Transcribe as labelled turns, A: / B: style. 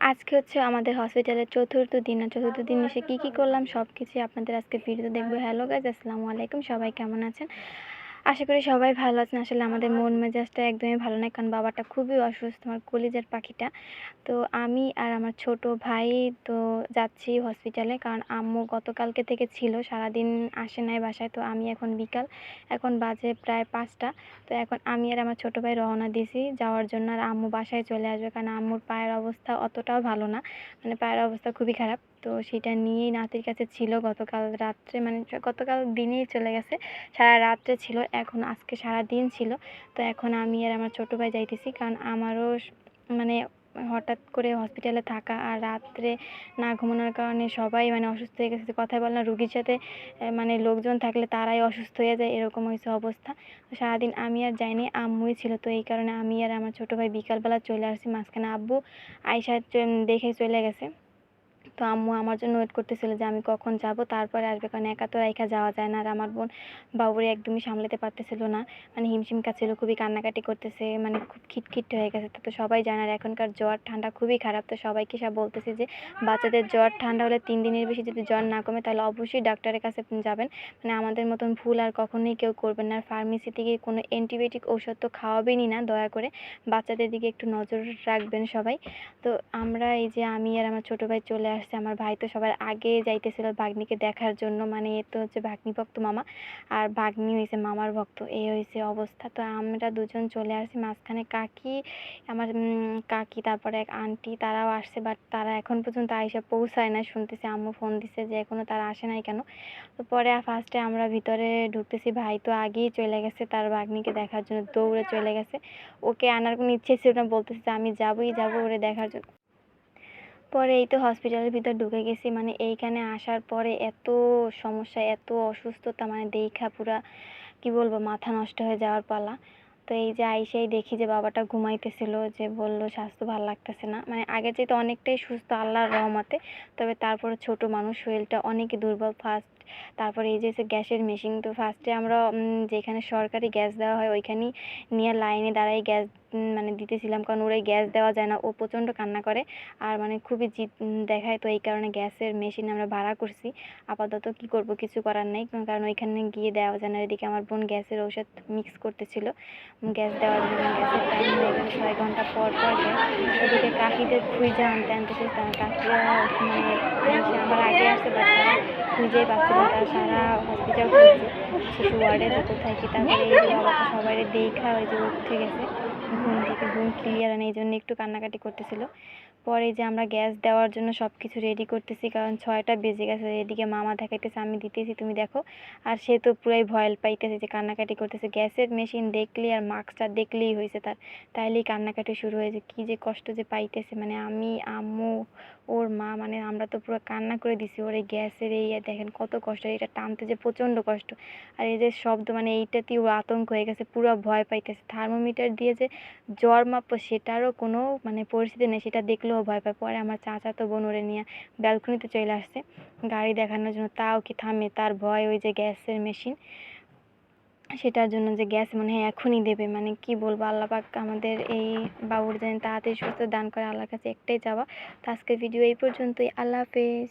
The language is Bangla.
A: আজকে হচ্ছে আমাদের হসপিটালের চতুর্থ দিন। আর চতুর্থ দিন এসে কী করলাম সবকিছুই আপনাদের আজকে ভিডিওতে দেখবো। হ্যালো গাইজ, আসসালামু আলাইকুম। সবাই কেমন আছেন? আশা করি সবাই ভালো আছেন। আসলে আমাদের মন মেজাজটা একদমই ভালো নয়, কারণ বাবাটা খুবই অসুস্থ, আমার কলিজার পাখিটা। তো আমি আর আমার ছোট ভাই তো যাচ্ছি হসপিটালে, কারণ আম্মু গতকালকে থেকে ছিল, সারাদিন আসে নাই বাসায়। তো আমি এখন বিকাল, এখন বাজে প্রায় 5টা। তো এখন আমি আর আমার ছোট ভাই রওনা দিয়েছি যাওয়ার জন্য। আর আম্মু বাসায় চলে আসবে, কারণ আম্মুর পায়ের অবস্থা অতটাও ভালো না, মানে পায়ের অবস্থা খুবই খারাপ। তো সেটা নিয়েই নাতির কাছে ছিল গতকাল রাত্রে, মানে গতকাল দিনেই চলে গেছে, সারা রাত্রে ছিল, এখন আজকে সারা দিন ছিল। তো এখন আমি আর আমার ছোট ভাই যাইতেছি, কারণ আমারও মানে হঠাৎ করে হসপিটালে থাকা আর রাত্রে না ঘুমানোর কারণে সবাই মানে অসুস্থ হয়ে গেছে। কথায় বলে না, রুগীর সাথে মানে লোকজন থাকলে তারাই অসুস্থ হয়ে যায়, এরকম হয়েছে অবস্থা। তো সারাদিন আমি আর যাইনি, আম্মুই ছিল। তো এই কারণে আমি আর আমার ছোট ভাই বিকালবেলা চলে আসছি। মাঝখানে আব্বু আইসা দেখে চলে গেছে। তো আম্মু আমার জন্য ওয়েট করতেছিল যে আমি কখন যাব, তারপরে আসবে, কারণ একা তো রাইখা যাওয়া যায় না। আর আমার বোন বাবুরে একদমই সামলাতে পারতেছিল না, মানে হিমশিম খাচ্ছিল, খুবই কান্নাকাটি করতেছে, মানে খুব খিটখিট হয়ে গেছে। তো সবাই জানে আর এখনকার জ্বর ঠান্ডা খুবই খারাপ। তো সবাইকে সব বলতেছে যে বাচ্চাদের জ্বর ঠান্ডা হলে 3 দিনের বেশি যদি জ্বর না কমে, তাহলে অবশ্যই ডাক্তারের কাছে যাবেন। মানে আমাদের মতন ভুল আর কখনোই কেউ করবেন না। আর ফার্মেসি থেকে কোনো অ্যান্টিবায়োটিক ঔষধ তো খাওয়াবেনই না, দয়া করে বাচ্চাদের দিকে একটু নজর রাখবেন সবাই। তো আমরা এই যে আমি আর আমার ছোট ভাই চলে আসছে। আমার ভাই তো সবার আগে যাইতেছিল ভাগ্নিকে দেখার জন্য, মানে এ তো হচ্ছে ভাগ্নি ভক্ত মামা, আর ভাগ্নি হয়েছে মামার ভক্ত, এই হয়েছে অবস্থা। তো আমরা দুজন চলে আসছি। মাঝখানে কাকি, আমার কাকি, তারপরে এক আন্টি, তারাও আসছে, বাট তারা এখন পর্যন্ত আইসা পৌঁছায় না। শুনতেছি আম্মু ফোন দিছে যে এখনও তারা আসে নাই কেন। তো পরে ফার্স্টে আমরা ভিতরে ঢুকতেছি, ভাই তো আগেই চলে গেছে তার ভাগ্নিকে দেখার জন্য, দৌড়ে চলে গেছে। ওকে আনার কোনো ইচ্ছে ছিল না, বলতেছে যে আমি যাবোই যাবো ওরে দেখার জন্য। পরে এই তো হসপিটালের ভিতর ঢুকে গেছি। মানে এইখানে আসার পরে এত সমস্যা, এত অসুস্থতা, মানে দেইখা পুরা কি বলবো, মাথা নষ্ট হয়ে যাওয়ার পালা। তো এই যে আইসাই দেখি যে বাবাটা ঘুমাইতেছিল, যে বলল স্বাস্থ্য ভালো লাগতেছে না, মানে আগের চাইতে অনেকটাই সুস্থ আল্লাহর রহমতে। তবে তারপরে ছোট মানুষ, শরীরটা অনেকই দুর্বল। তারপরে এই যে গ্যাসের মেশিন, তো ফার্স্টে আমরা যেখানে সরকারি গ্যাস দেওয়া হয় ওইখানেই নিয়ে লাইনে দাঁড়াই গ্যাস মানে দিতেছিলাম, কারণ ওরাই গ্যাস দেওয়া যায় না, ও প্রচণ্ড কান্না করে আর মানে খুবই জিদ দেখায়। তো এই কারণে গ্যাসের মেশিন আমরা ভাড়া করছি। আপাতত কি করব, কিছু করার নেই, কারণ ওইখানে গিয়ে দেওয়া যায় না। এদিকে আমার বোন গ্যাসের ঔষধ মিক্স করতেছিল গ্যাস দেওয়ার জন্য। গ্যাসের টাইম হয়ে গেছে 6 ঘন্টা পর পর গ্যাস। ওদিকে কাকিদের খুঁজে আনতে আনতেছে, কাকিরা মানে আইসে আমার আগে আসছে, বাট তারা খুঁজেই পাচ্ছিল না। তারা সারা হসপিটাল খুঁজছে, শিশু ওয়ার্ডে যে কোথায় কি। তারপরে এই যে বাবা তো সবাই দেখা ওই যে উঠে গেছে ঘুম থেকে, ঘুম ক্লিয়ার নেই, এই জন্য একটু কান্নাকাটি করতেছিল। পরে যে আমরা গ্যাস দেওয়ার জন্য সব কিছু রেডি করতেছি, কারণ 6টা বেজে গেছে। এদিকে মামা দেখাইতেছে আমি দিতেছি তুমি দেখো, আর সে তো পুরাই ভয় পাইতেছে, যে কান্নাকাটি করতেছে। গ্যাসের মেশিন দেখলি আর মাস্কটা দেখলেই হয়েছে তার, তাইলেই কান্নাকাটি শুরু হয়েছে। কি যে কষ্ট যে পাইতেছে, মানে আমি, আম্মু, ওর মা, মানে আমরা তো পুরো কান্না করে দিছি। ওর এই গ্যাসের এই দেখেন কত কষ্ট, এটা টানতে যে প্রচণ্ড কষ্ট। আর এই যে শব্দ, মানে এইটাতেই ও আতঙ্ক হয়ে গেছে, পুরো ভয় পাইতেছে। থার্মোমিটার দিয়ে যে জ্বর মাপবো সেটারও কোনো মানে পরিস্থিতি নেই, সেটা দেখলেও ভয় পায়। পরে আমার চাচাতো বোন ওরে নিয়ে ব্যালকনিতে চলে আসছে গাড়ি দেখানোর জন্য, তাও কি থামে, তার ভয় ওই যে গ্যাসের মেশিন, সেটার জন্য যে গ্যাস মনে হয় এখনই দেবে। মানে কি বলবো, আল্লাহ পাক আমাদের এই বাবুর যেন তাড়াতাড়ি সুস্থ দান করে, আল্লাহর কাছে একটাই চাওয়া। তো আজকের ভিডিও এই পর্যন্তই। আল্লাহ হাফেজ।